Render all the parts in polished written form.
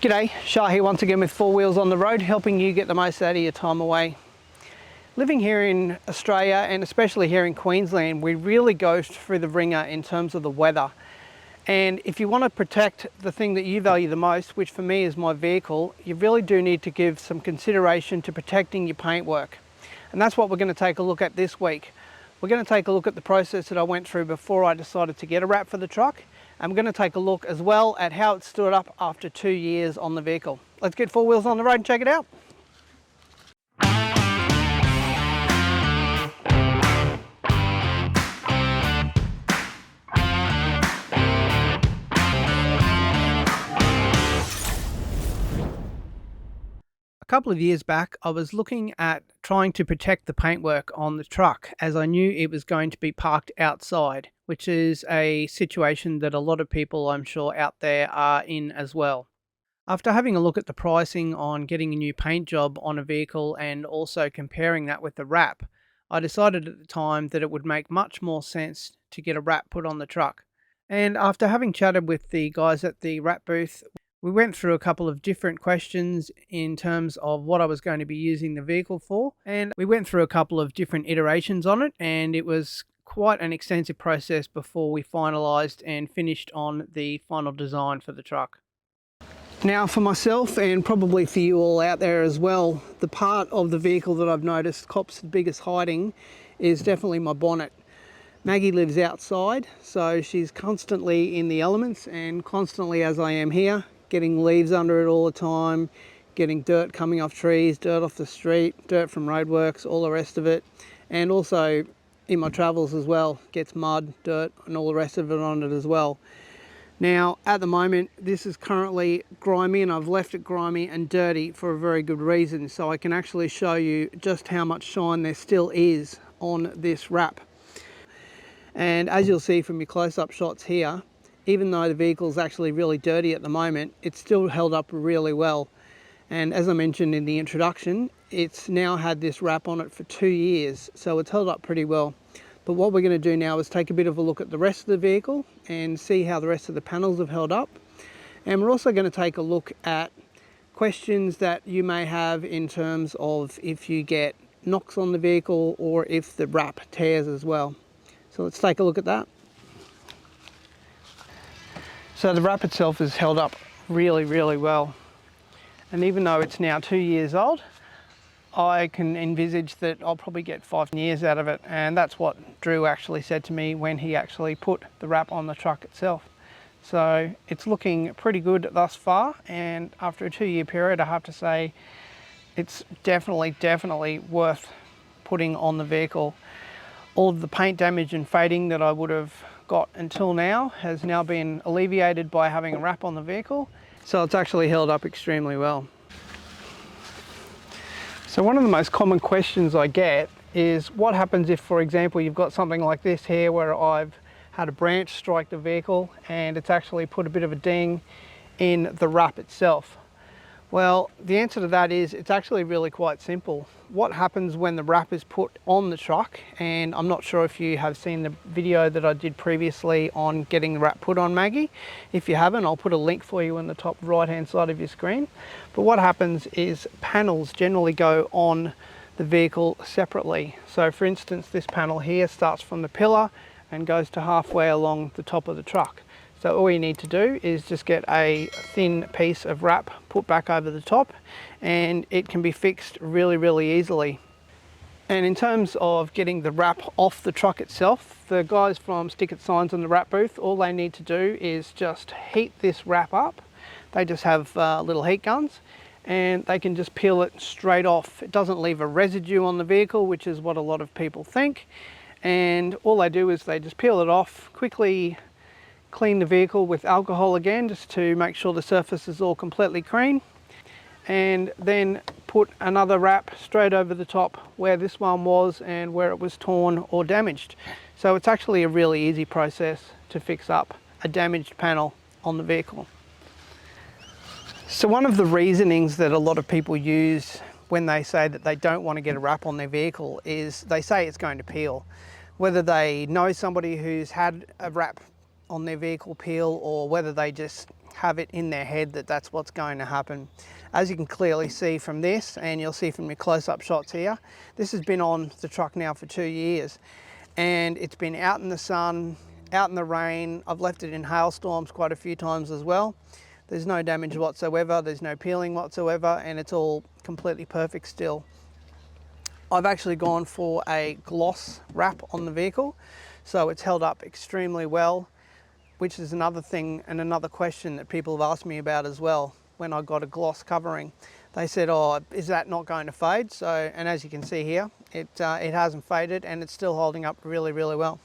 G'day, Shah here once again with Four Wheels on the Road, helping you get the most out of your time away. Living here in Australia and especially here in Queensland, we really go through the ringer in terms of the weather. And if you want to protect the thing that you value the most, which for me is my vehicle, you really do need to give some consideration to protecting your paintwork. And that's what we're going to take a look at this week. We're going to take a look at the process that I went through before I decided to get a wrap for the truck. And we're going to take a look as well at how it stood up after 2 years on the vehicle. Let's get Four Wheels on the Road and check it out. A couple of years back, I was looking at trying to protect the paintwork on the truck as I knew it was going to be parked outside, which is a situation that a lot of people I'm sure out there are in as well. After having a look at the pricing on getting a new paint job on a vehicle and also comparing that with the wrap, I decided at the time that it would make much more sense to get a wrap put on the truck. And after having chatted with the guys at the wrap booth, we went through a couple of different questions in terms of what I was going to be using the vehicle for, and we went through a couple of different iterations on it, and it was quite an extensive process before we finalised and finished on the final design for the truck. Now for myself, and probably for you all out there as well, the part of the vehicle that I've noticed cops the biggest hiding is definitely my bonnet. Maggie lives outside, so she's constantly in the elements and constantly, as I am here, getting leaves under it all the time, getting dirt coming off trees, dirt off the street, dirt from roadworks, all the rest of it. And also in my travels as well, gets mud, dirt and all the rest of it on it as well. Now at the moment this is currently grimy, and I've left it grimy and dirty for a very good reason, so I can actually show you just how much shine there still is on this wrap. And as you'll see from your close-up shots here, even though the vehicle is actually really dirty at the moment, it's still held up really well. And as I mentioned in the introduction, it's now had this wrap on it for 2 years, so it's held up pretty well. But what we're going to do now is take a bit of a look at the rest of the vehicle and see how the rest of the panels have held up. And we're also going to take a look at questions that you may have in terms of if you get knocks on the vehicle or if the wrap tears as well. So let's take a look at that. So the wrap itself has held up really well, and even though it's now 2 years old, I can envisage that I'll probably get 5 years out of it, and that's what Drew actually said to me when he actually put the wrap on the truck itself. So it's looking pretty good thus far, and after a 2-year period I have to say it's definitely worth putting on the vehicle. All of the paint damage and fading that I would have got until now has now been alleviated by having a wrap on the vehicle, so it's actually held up extremely well. So one of the most common questions I get is what happens if, for example, you've got something like this here where I've had a branch strike the vehicle and it's actually put a bit of a ding in the wrap itself. Well, the answer to that is it's actually really quite simple. What happens when the wrap is put on the truck, and I'm not sure if you have seen the video that I did previously on getting the wrap put on Maggie. If you haven't, I'll put a link for you in the top right hand side of your screen. But what happens is panels generally go on the vehicle separately. So for instance, this panel here starts from the pillar and goes to halfway along the top of the truck. So all you need to do is just get a thin piece of wrap put back over the top, and it can be fixed really easily. And in terms of getting the wrap off the truck itself, the guys from Stick It Signs in the wrap booth, all they need to do is just heat this wrap up. They just have little heat guns, and they can just peel it straight off. It doesn't leave a residue on the vehicle, which is what a lot of people think. And all they do is they just peel it off, quickly clean the vehicle with alcohol again just to make sure the surface is all completely clean, and then put another wrap straight over the top where this one was and where it was torn or damaged. So it's actually a really easy process to fix up a damaged panel on the vehicle. So one of the reasonings that a lot of people use when they say that they don't want to get a wrap on their vehicle is they say it's going to peel. Whether they know somebody who's had a wrap on their vehicle peel, or whether they just have it in their head that that's what's going to happen. As you can clearly see from this, and you'll see from your close-up shots here, this has been on the truck now for 2 years, and it's been out in the sun, out in the rain. I've left it in hailstorms quite a few times as well. There's no damage whatsoever, there's no peeling whatsoever, and it's all completely perfect still. I've actually gone for a gloss wrap on the vehicle, so it's held up extremely well, which is another thing and another question that people have asked me about as well. When I got a gloss covering, they said, oh, is that not going to fade? So, and as you can see here, it hasn't faded, and it's still holding up really, really well.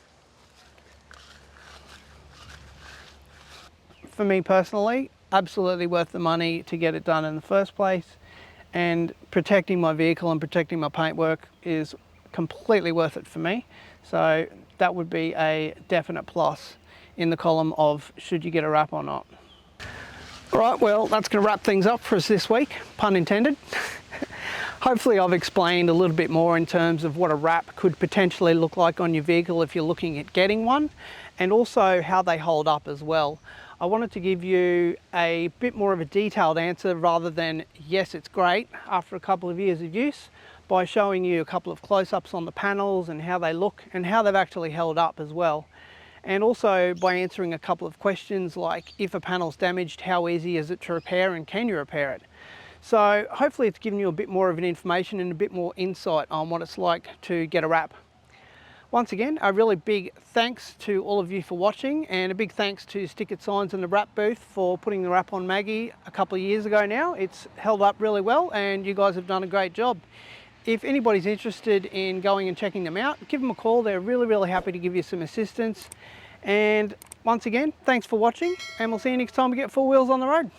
For me personally, absolutely worth the money to get it done in the first place, and protecting my vehicle and protecting my paintwork is completely worth it for me. So that would be a definite plus in the column of should you get a wrap or not. All right, well, that's going to wrap things up for us this week, pun intended. Hopefully I've explained a little bit more in terms of what a wrap could potentially look like on your vehicle if you're looking at getting one, and also how they hold up as well. I wanted to give you a bit more of a detailed answer rather than, yes, it's great after a couple of years of use, by showing you a couple of close-ups on the panels and how they look and how they've actually held up as well. And also by answering a couple of questions like, if a panel's damaged, how easy is it to repair and can you repair it? So hopefully it's given you a bit more of an information and a bit more insight on what it's like to get a wrap. Once again, a really big thanks to all of you for watching, and a big thanks to Stick It Signs and the Wrap Booth for putting the wrap on Maggie a couple of years ago now. It's held up really well and you guys have done a great job. If anybody's interested in going and checking them out, give them a call. They're really, really happy to give you some assistance. And once again, thanks for watching, and we'll see you next time we get 4 wheels on the road.